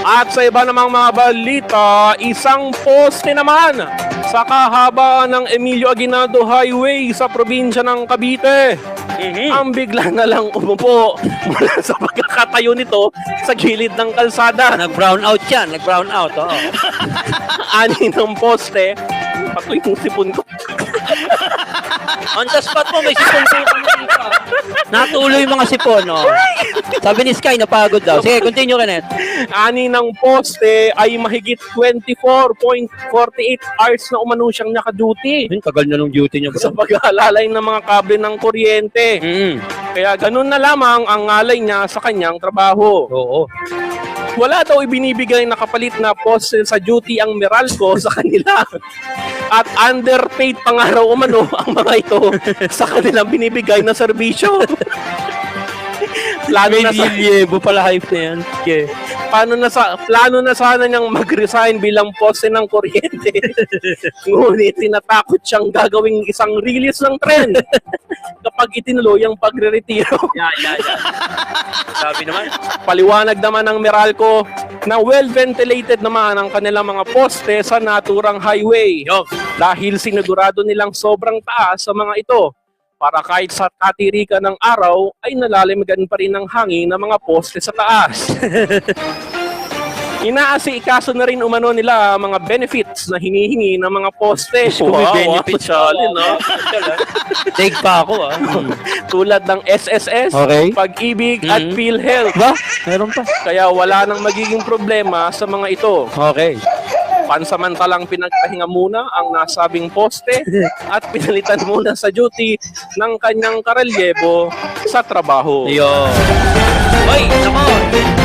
At sa iba namang mga balita, isang poste naman sa kahabaan ng Emilio Aguinaldo Highway sa probinsya ng Cavite. Ang bigla na lang umupo mula sa pagkakatayo nito sa gilid ng kalsada. Nag-brown out yan. Nag-brown out. Oo. Ani ng poste, patuloy yung sipon ko. On the spot mo, may sipon ko dito. Natuloy yung mga sipon. Oh. Sabi ni Sky, napagod daw. Sige, continue, Kenneth. Ani ng poste ay mahigit 24.48 hours na umano siyang nakaduty Yung tagal na nung duty niya. sa pag-aalalay ng mga kable ng kuryente. Kaya ganun na lamang ang ngalay niya sa kanyang trabaho. Oo. Wala daw ibinibigay na kapalit na poste sa duty ang Meralco sa kanila. At underpaid pa nga raw umano ang mga ito sa kanilang binibigay na serbisyo. Plano na sa pala hype na yan. Okay. plano na sana niyang mag-resign bilang poste ng kuryente. Ngunit tinatakot siyang gagawing isang release ng tren kapag itinuloy ang pagre-retiro. Yan. Sabi naman. Paliwanag naman ng Meralco na well-ventilated naman ang kanilang mga poste sa naturang highway. Dahil sinigurado nilang sobrang taas sa mga ito para kahit sa katirikan ng araw ay nalalimagan pa rin ng hangin ng mga poste sa taas. Inaasikaso na rin umano nila ang mga benefits na hinihingi ng mga poste. Benefits. No? Take pa ako. Tulad ng SSS, Okay. Pag-ibig at PhilHealth. Ba? Meron pa. Kaya wala nang magiging problema sa mga ito. Okay. Pansamantalang pinagpahinga muna ang nasabing poste at pinalitan muna sa duty ng kanyang karelyebo sa trabaho. Yo. Hoy, nako.